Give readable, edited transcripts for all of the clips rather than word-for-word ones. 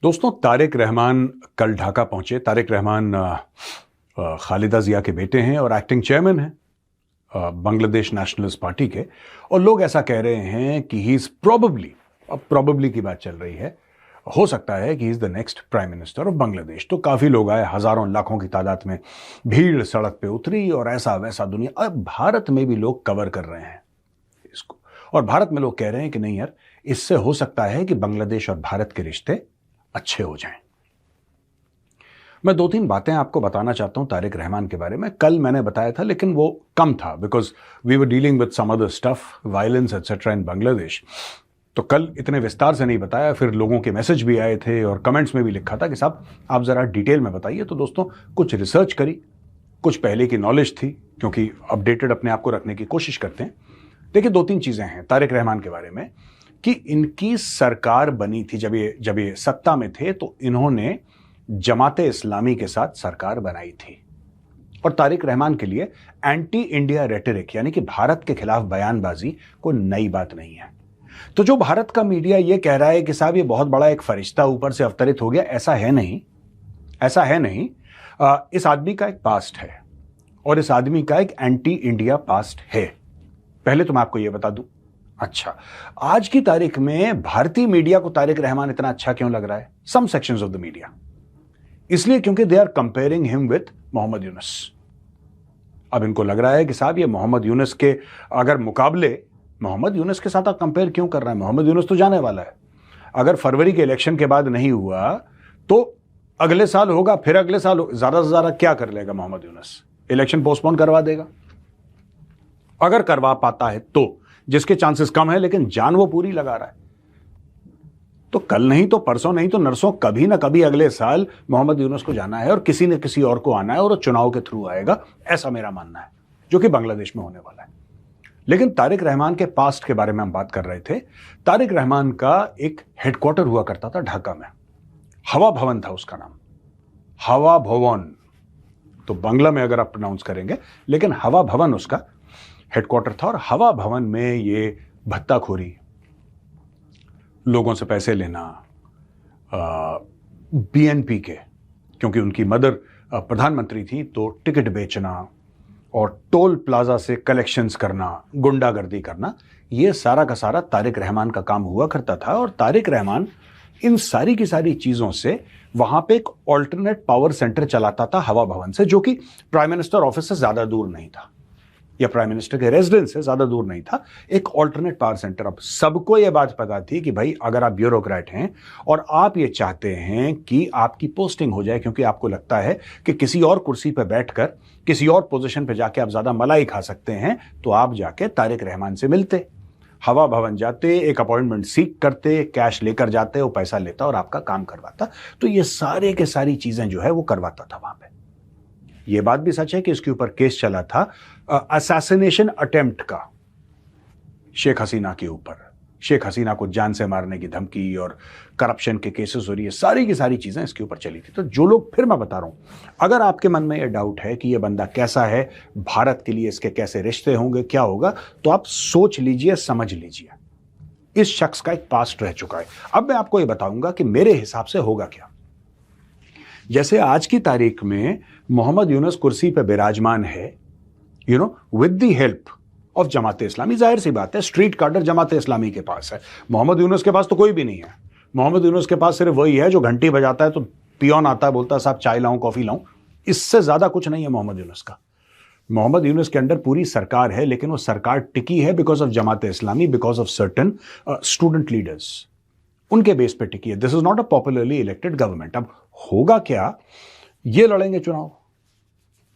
दोस्तों, तारिक रहमान कल ढाका पहुंचे। तारिक रहमान खालिदा जिया के बेटे हैं और एक्टिंग चेयरमैन हैं बांग्लादेश नेशनलिस्ट पार्टी के। और लोग ऐसा कह रहे हैं कि ही इज प्रोबेबली, अब प्रोबेबली की बात चल रही है, हो सकता है कि he is the next prime minister of Bangladesh. तो काफी लोग आए, हजारों लाखों की तादाद में भीड़ सड़क पे उतरी और ऐसा वैसा दुनिया। अब भारत में भी लोग कवर कर रहे हैं इसको, और भारत में लोग कह रहे हैं कि नहीं यार, इससे हो सकता है कि बांग्लादेश और भारत के रिश्ते अच्छे हो जाएं। मैं दो तीन बातें आपको बताना चाहता हूं तारिक रहमान के बारे में। कल मैंने बताया था, लेकिन वो कम था because we were dealing with some other stuff, violence etcetera in Bangladesh. तो कल इतने विस्तार से नहीं बताया। फिर लोगों के मैसेज भी आए थे और कमेंट्स में भी लिखा था कि साहब आप जरा डिटेल में बताइए। तो दोस्तों, कुछ रिसर्च करी, कुछ पहले की नॉलेज थी, क्योंकि अपडेटेड अपने आप को रखने की कोशिश करते हैं। देखिए, दो तीन चीजें हैं तारिक रहमान के बारे में कि इनकी सरकार बनी थी जब ये सत्ता में थे, तो इन्होंने जमाते इस्लामी के साथ सरकार बनाई थी। और तारिक रहमान के लिए एंटी इंडिया रेटरिक, यानी कि भारत के खिलाफ बयानबाजी, कोई नई बात नहीं है। तो जो भारत का मीडिया ये कह रहा है कि साहब ये बहुत बड़ा एक फरिश्ता ऊपर से अवतरित हो गया, ऐसा है नहीं, ऐसा है नहीं। इस आदमी का एक पास्ट है और इस आदमी का एक एंटी इंडिया पास्ट है। पहले तो मैं आपको ये बता दूं। अच्छा, आज की तारीख में भारतीय मीडिया को तारिक रहमान इतना अच्छा क्यों लग रहा है? Some sections of the media, इसलिए क्योंकि they are comparing him with Mohammad Yunus. अब इनको लग रहा है कि साहब ये मोहम्मद यूनुस के अगर मुकाबले, मोहम्मद यूनुस के साथ आप कंपेयर क्यों कर रहे हैं? मोहम्मद यूनुस तो जाने वाला है। अगर फरवरी के इलेक्शन के बाद नहीं हुआ तो अगले साल होगा, फिर अगले साल ज्यादा से ज्यादा क्या कर लेगा मोहम्मद यूनुस? इलेक्शन पोस्टपोन करवा देगा, अगर करवा पाता है तो, जिसके चांसेस कम है, लेकिन जान वो पूरी लगा रहा है। तो कल नहीं तो परसों नहीं तो नरसों, कभी ना कभी अगले साल मोहम्मद यूनुस को जाना है और किसी न किसी और को आना है, और वो चुनाव के थ्रू आएगा, ऐसा मेरा मानना है, जो कि बांग्लादेश में होने वाला है। लेकिन तारिक रहमान के पास्ट के बारे में हम बात कर रहे थे। तारिक रहमान का एक हेडक्वार्टर हुआ करता था ढाका में, हवा भवन था उसका नाम, हवा भवन। तो बांग्ला में अगर आप प्रोनाउंस करेंगे, लेकिन हवा भवन उसका हेडक्वार्टर था। और हवा भवन में ये भत्ताखोरी, लोगों से पैसे लेना, बीएनपी के, क्योंकि उनकी मदर प्रधानमंत्री थी, तो टिकट बेचना और टोल प्लाजा से कलेक्शंस करना, गुंडागर्दी करना, ये सारा का सारा तारिक रहमान का काम हुआ करता था। और तारिक रहमान इन सारी की सारी चीजों से वहां पे एक ऑल्टरनेट पावर सेंटर चलाता था हवा भवन से, जो कि प्राइम मिनिस्टर ऑफिस से ज्यादा दूर नहीं था, या प्राइम मिनिस्टर के रेजिडेंस से ज्यादा दूर नहीं था, एक ऑल्टरनेट पावर सेंटर। अब सबको यह बात पता थी कि भाई अगर आप ब्यूरोक्रेट हैं और आप ये चाहते हैं कि आपकी पोस्टिंग हो जाए, क्योंकि आपको लगता है कि किसी और कुर्सी पर बैठकर किसी और पोजीशन पर जाके आप ज्यादा मलाई खा सकते हैं, तो आप जाके तारिक रहमान से मिलते, हवा भवन जाते, एक अपॉइंटमेंट सीख करते, कैश लेकर जाते, वो पैसा लेता और आपका काम करवाता। तो ये सारे के सारी चीजें जो है वो करवाता था वहां पे। ये बात भी सच है कि इसके ऊपर केस चला था असैसिनेशन अटेम्प्ट का शेख हसीना के ऊपर, शेख हसीना को जान से मारने की धमकी और करप्शन के केसेस हो रही है, सारी की सारी चीजें इसके ऊपर चली थी। तो जो लोग, फिर मैं बता रहा हूं, अगर आपके मन में यह डाउट है कि यह बंदा कैसा है, भारत के लिए इसके कैसे रिश्ते होंगे, क्या होगा, तो आप सोच लीजिए, समझ लीजिए। इस शख्स का एक पास्ट रह चुका है। अब मैं आपको यह बताऊंगा कि मेरे हिसाब से होगा क्या। जैसे आज की तारीख में मोहम्मद यूनुस कुर्सी पर विराजमान है, with the help of Jamaat-e इस्लामी। जाहिर सी बात है, स्ट्रीट कार्डर जमाते इस्लामी के पास है। मोहम्मद यूनुस के पास तो कोई भी नहीं है। मोहम्मद यूनुस के पास सिर्फ वही है जो घंटी बजाता है तो पियोन आता है, बोलता है साहब चाय लाऊं, कॉफी लाऊं। इससे ज्यादा कुछ नहीं है मोहम्मद यूनुस का। मोहम्मद यूनुस के अंडर पूरी सरकार है, लेकिन वो सरकार टिकी है because of Jamaat-e Islami, because of certain student leaders, उनके बेस पे टिकी है। This is not a popularly elected government. अब होगा क्या, ये लड़ेंगे चुनाव,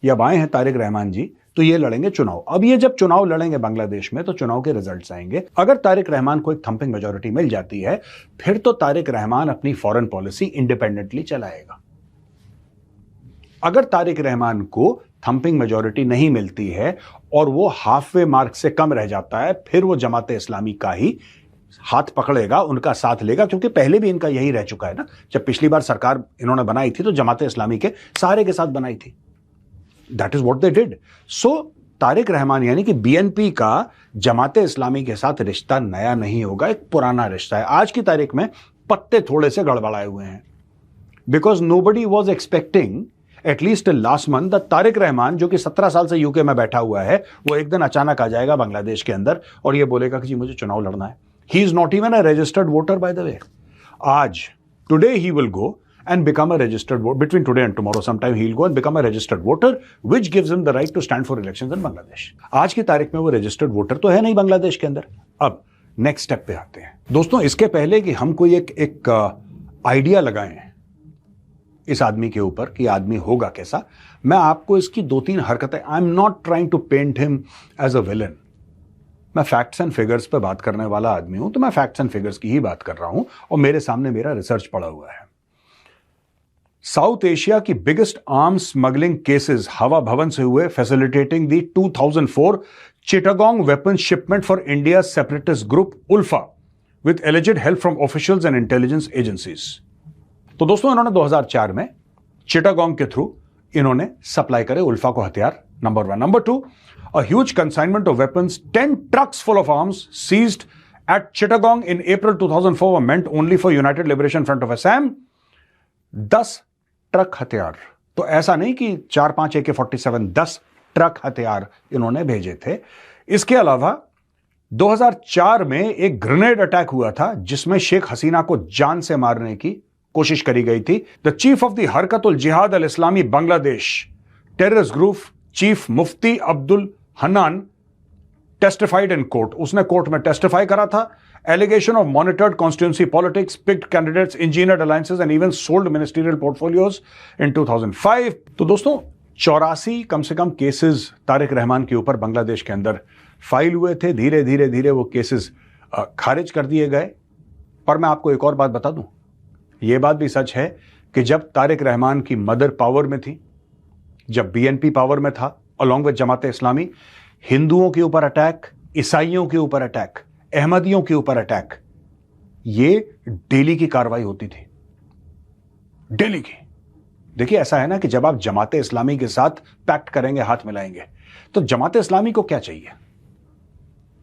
या अब आए हैं तारिक रहमान जी, तो ये लड़ेंगे चुनाव। अब ये जब चुनाव लड़ेंगे बांग्लादेश में, तो चुनाव के रिजल्ट्स आएंगे। अगर तारिक रहमान को एक थंपिंग मेजॉरिटी मिल जाती है, फिर तो तारिक रहमान अपनी फॉरेन पॉलिसी इंडिपेंडेंटली चलाएगा। अगर तारिक रहमान को थंपिंग मेजॉरिटी नहीं मिलती है और वो हाफ वे मार्क से कम रह जाता है, फिर वो जमाते इस्लामी का ही हाथ पकड़ेगा, उनका साथ लेगा, क्योंकि पहले भी इनका यही रह चुका है ना। जब पिछली बार सरकार इन्होंने बनाई थी तो जमाते इस्लामी के सारे के साथ बनाई थी। That is what they did. So Tarique Rahman यानी कि बीएनपी का जमाते इस्लामी के साथ रिश्ता नया नहीं होगा, एक पुराना रिश्ता है। आज की तारीख में पत्ते थोड़े से गड़बड़ाए हुए हैं, because nobody was expecting at least last month the Tariq Rahman, जो कि 17 साल से यूके में बैठा हुआ है, वो एक दिन अचानक आ जाएगा बांग्लादेश के अंदर और ये बोलेगा कि जी मुझे चुनाव लड़ना है. He is not even a registered voter by the way. आज today he will go and become a registered voter. Between today and tomorrow sometime he'll go and become a registered voter, which gives him the right to stand for elections in Bangladesh. आज की तारीख में वो registered voter तो है नहीं बांग्लादेश के अंदर. अब नेक्स्ट स्टेप पे आते हैं दोस्तों. इसके पहले कि हम कोई एक आइडिया लगाएं इस आदमी के ऊपर कि आदमी होगा कैसा, मैं आपको इसकी 2-3 हरकतें, I am not trying to paint him as a villain. मैं फैक्ट्स एंड फिगर्स पे बात करने वाला आदमी हूं, तो मैं फैक्ट्स एंड फिगर्स की ही बात कर रहा हूं और मेरे सामने मेरा रिसर्च पड़ा हुआ है. साउथ एशिया की biggest arms smuggling cases Hawa Bhavan से हुए, facilitating the 2004 Chittagong weapon shipment for India separatist group ULFA with alleged help from officials and intelligence agencies. तो दोस्तों इन्होंने 2004 में चिटागोंग के थ्रू इन्होंने सप्लाई करे उल्फा को हथियार. Number 1. Number 2, a huge consignment of weapons, 10 trucks full of arms seized at Chittagong in April 2004 were meant only for United Liberation Front of Assam. 10 truck हथियार. तो ऐसा नहीं कि 4-5 AK-47, 10 ट्रक हथियार इन्होंने भेजे थे. इसके अलावा 2004 में एक ग्रेनेड अटैक हुआ था जिसमें शेख हसीना को जान से मारने की कोशिश करी गई थी. The chief of the Harkatul Jihad al Islami Bangladesh terrorist group chief Mufti Abdul Hannan testified in court. उसने कोर्ट में टेस्टिफाई करा था. Allegation of monitored constituency politics, picked candidates, engineered alliances and even sold ministerial portfolios in 2005. तो दोस्तों 84 कम से कम केसेस तारिक रहमान के ऊपर बांग्लादेश के अंदर फाइल हुए थे. धीरे धीरे धीरे वो केसेस खारिज कर दिए गए. पर मैं आपको एक और बात बता दूं, यह बात भी सच है कि जब तारिक रहमान की मदर पावर में थी, जब बीएनपी पावर में था अलॉन्ग विद जमाते इस्लामी, हिंदुओं के ऊपर अटैक, ईसाइयों के ऊपर अटैक, अहमदियों के ऊपर अटैक, ये डेली की कार्रवाई होती थी. डेली की. देखिए ऐसा है ना कि जब आप जमाते इस्लामी के साथ पैक्ट करेंगे, हाथ मिलाएंगे, तो जमाते इस्लामी को क्या चाहिए?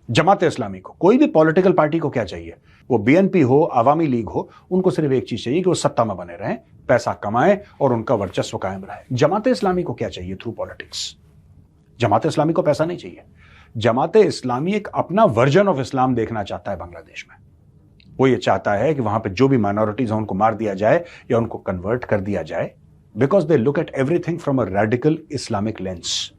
जमाते इस्लामी को, कोई भी पॉलिटिकल पार्टी को क्या चाहिए? वो बीएनपी हो, आवामी लीग हो, उनको सिर्फ एक चीज चाहिए कि वो सत्ता में बने रहें, पैसा कमाएं और उनका वर्चस्व कायम रहे. जमाते इस्लामी को क्या चाहिए थ्रू पॉलिटिक्स? जमाते इस्लामी को पैसा नहीं चाहिए. जमाते इस्लामी एक अपना वर्जन ऑफ इस्लाम देखना चाहता है बांग्लादेश में. वो ये चाहता है कि वहां पे जो भी माइनॉरिटीज हैं उनको मार दिया जाए या उनको कन्वर्ट कर दिया जाए, because they look at everything from a radical Islamic lens.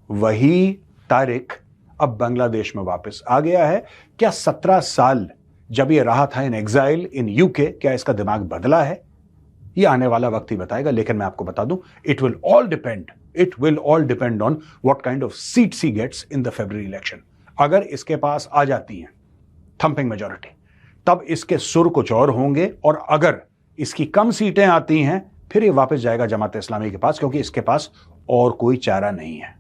वही तारिक अब बांग्लादेश में वापस आ गया है. क्या 17 साल जब ये रहा था इन एग्जाइल इन यूके, क्या इसका दिमाग बदला है? ये आने वाला वक्त ही बताएगा. लेकिन मैं आपको बता दूं, it will all depend on what kind of seats he gets in the February election. अगर इसके पास आ जाती हैं थंपिंग मेजॉरिटी, तब इसके सुर कुछ और होंगे, और अगर इसकी कम सीटें आती हैं, फिर ये वापस जाएगा जमात इस्लामी के पास, क्योंकि इसके पास और कोई चारा नहीं है.